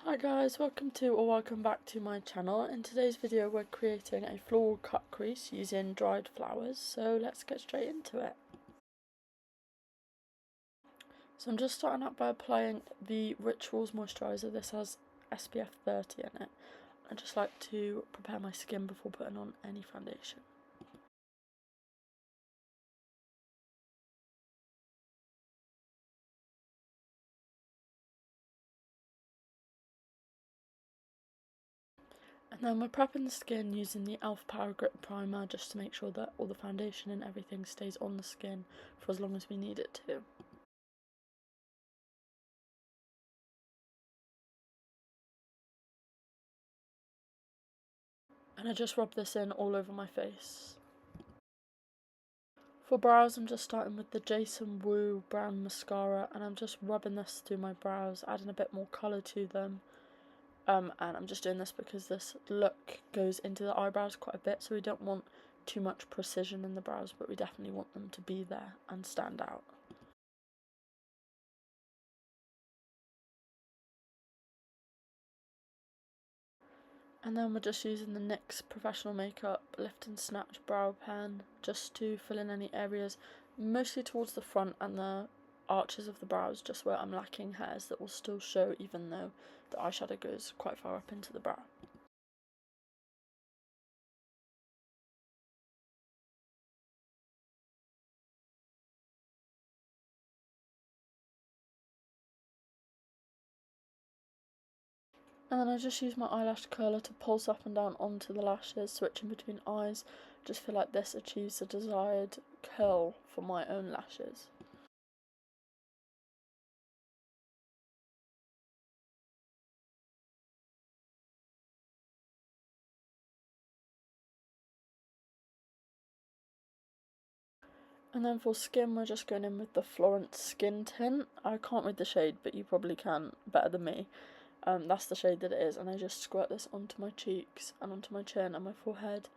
Hi guys, welcome back to my channel. In today's video we're creating a floral cut crease using dried flowers, so let's get straight into it. So I'm just starting out by applying the Rituals moisturiser. This has SPF 30 in it. I just like to prepare my skin before putting on any foundation. And then we're prepping the skin using the e.l.f. Power Grip Primer just to make sure that all the foundation and everything stays on the skin for as long as we need it to. And I just rub this in all over my face. For brows, I'm just starting with the Jason Wu Brown Mascara, and I'm just rubbing this through my brows, adding a bit more colour to them. And I'm just doing this because this look goes into the eyebrows quite a bit, so we don't want too much precision in the brows, but we definitely want them to be there and stand out. And then we're just using the NYX Professional Makeup Lift and Snatch Brow Pen just to fill in any areas, mostly towards the front and the arches of the brows, just where I'm lacking hairs that will still show even though the eyeshadow goes quite far up into the brow. And then I just use my eyelash curler to pulse up and down onto the lashes, switching between eyes. Just feel like this achieves the desired curl for my own lashes. And then for skin, we're just going in with the Florence Skin Tint. I can't read the shade, but you probably can better than me. That's the shade that it is, and I just squirt this onto my cheeks and onto my chin and my forehead.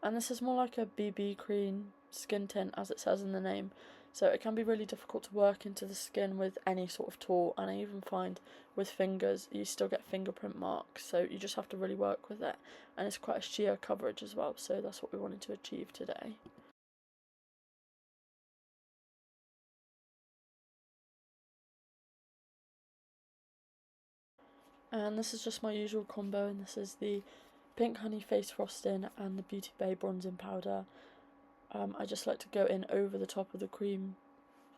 And this is more like a BB cream skin tint, as it says in the name, so it can be really difficult to work into the skin with any sort of tool, and I even find with fingers you still get fingerprint marks, so you just have to really work with it, and it's quite a sheer coverage as well, so that's what we wanted to achieve today. And this is just my usual combo, and this is the Pink Honey Face Frosting and the Beauty Bay Bronzing Powder. I just like to go in over the top of the cream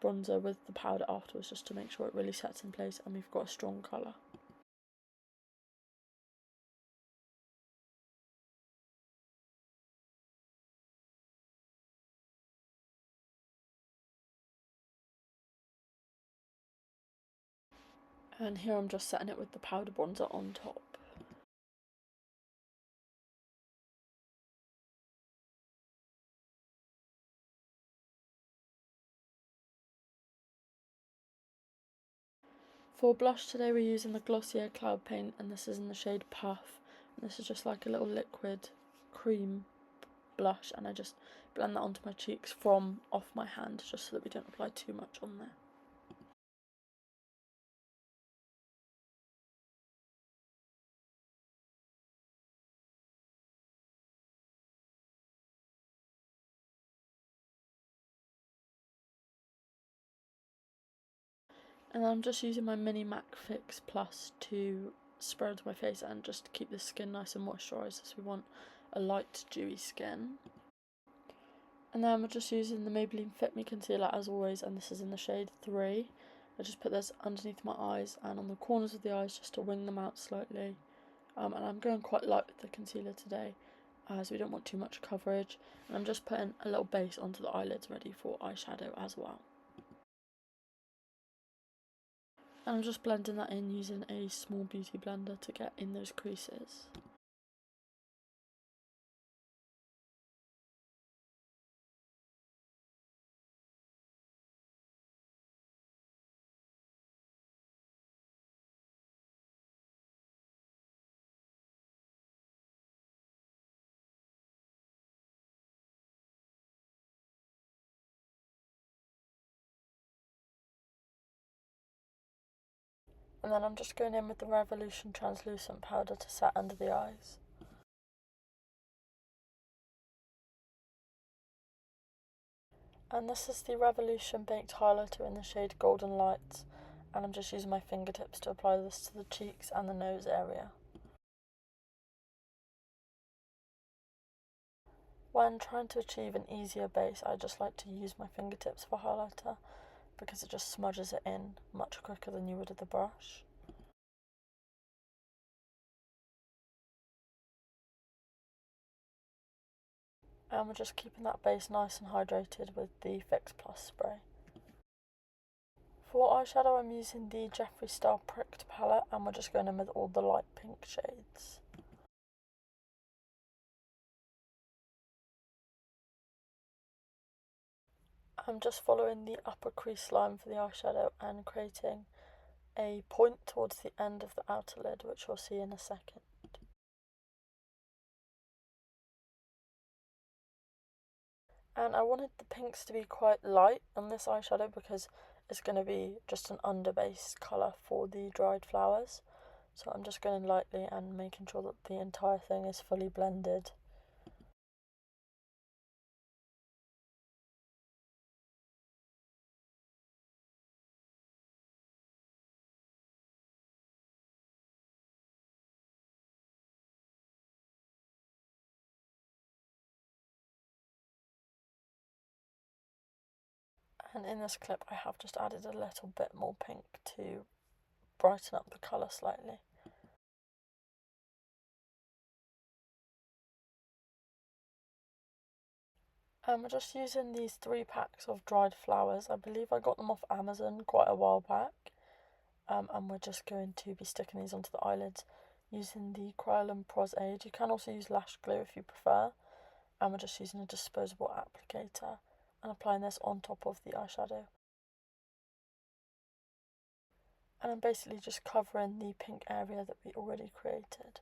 bronzer with the powder afterwards, just to make sure it really sets in place and we've got a strong colour. And here I'm just setting it with the powder bronzer on top. For blush today we're using the Glossier Cloud Paint, and this is in the shade Puff. And this is just like a little liquid cream blush, and I just blend that onto my cheeks from off my hand just so that we don't apply too much on there. And I'm just using my mini MAC Fix Plus to spread onto my face and just to keep the skin nice and moisturised, as we want a light dewy skin. And then we're just using the Maybelline Fit Me Concealer as always, and this is in the shade 3. I just put this underneath my eyes and on the corners of the eyes just to wing them out slightly. And I'm going quite light with the concealer today, as we don't want too much coverage. And I'm just putting a little base onto the eyelids ready for eyeshadow as well. And I'm just blending that in using a small beauty blender to get in those creases. And then I'm just going in with the Revolution translucent powder to set under the eyes. And this is the Revolution Baked Highlighter in the shade Golden Lights, and I'm just using my fingertips to apply this to the cheeks and the nose area. When trying to achieve an easier base, I just like to use my fingertips for highlighter because it just smudges it in much quicker than you would with a brush. And we're just keeping that base nice and hydrated with the Fix Plus spray. For eyeshadow, I'm using the Jeffree Star Pricked palette, and we're just going in with all the light pink shades. I'm just following the upper crease line for the eyeshadow and creating a point towards the end of the outer lid, which we'll see in a second. And I wanted the pinks to be quite light on this eyeshadow because it's going to be just an underbase colour for the dried flowers. So I'm just going in lightly and making sure that the entire thing is fully blended. And in this clip I have just added a little bit more pink to brighten up the colour slightly. And we're just using these 3 packs of dried flowers. I believe I got them off Amazon quite a while back. And we're just going to be sticking these onto the eyelids using the Kryolan Pros Age. You can also use lash glue if you prefer. And we're just using a disposable applicator and applying this on top of the eyeshadow. And I'm basically just covering the pink area that we already created.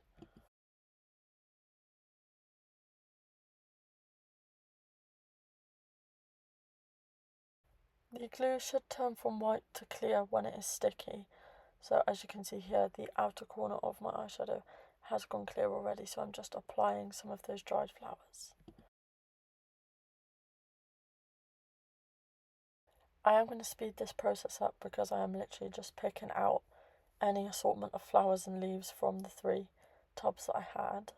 The glue should turn from white to clear when it is sticky. So as you can see here, the outer corner of my eyeshadow has gone clear already, so I'm just applying some of those dried flowers. I am going to speed this process up because I am literally just picking out any assortment of flowers and leaves from the 3 tubs that I had.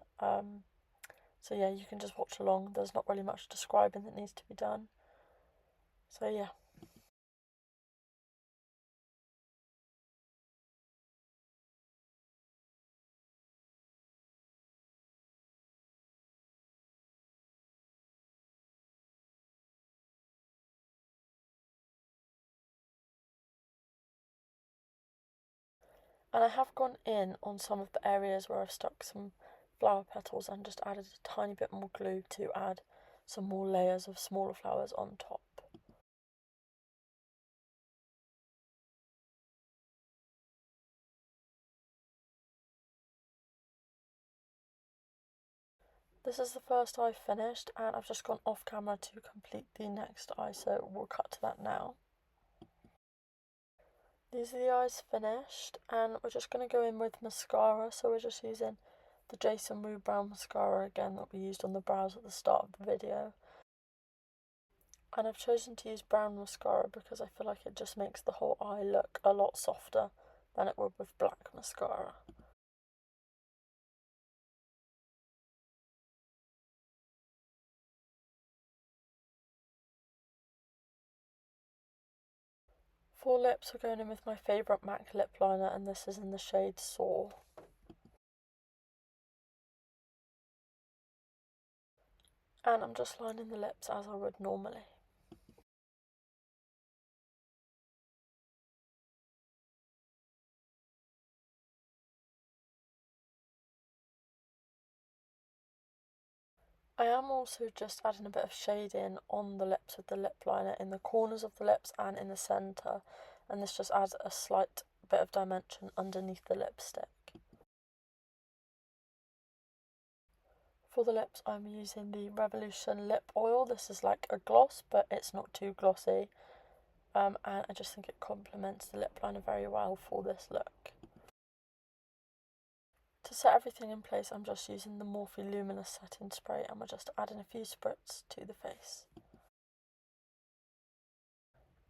So yeah, you can just watch along. There's not really much describing that needs to be done. So yeah. And I have gone in on some of the areas where I've stuck some flower petals and just added a tiny bit more glue to add some more layers of smaller flowers on top. This is the first eye finished, and I've just gone off camera to complete the next eye, so we'll cut to that now. These are the eyes finished, and we're just going to go in with mascara, so we're just using the Jason Wu Brown mascara again that we used on the brows at the start of the video. And I've chosen to use brown mascara because I feel like it just makes the whole eye look a lot softer than it would with black mascara. For lips, we're going in with my favourite MAC lip liner, and this is in the shade Soar. And I'm just lining the lips as I would normally. I am also just adding a bit of shading on the lips with the lip liner in the corners of the lips and in the centre, and this just adds a slight bit of dimension underneath the lipstick. For the lips, I'm using the Revolution Lip Oil. This is like a gloss, but it's not too glossy, and I just think it complements the lip liner very well for this look. To set everything in place, I'm just using the Morphe Luminous setting spray, and we're just adding a few spritz to the face.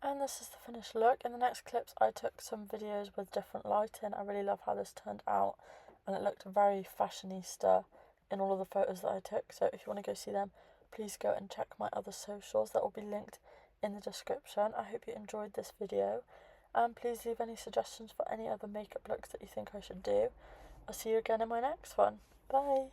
And this is the finished look. In the next clips I took some videos with different lighting. I really love how this turned out, and it looked very fashionista in all of the photos that I took. So if you want to go see them, please go and check my other socials that will be linked in the description. I hope you enjoyed this video, and please leave any suggestions for any other makeup looks that you think I should do. I'll see you again in my next one. Bye!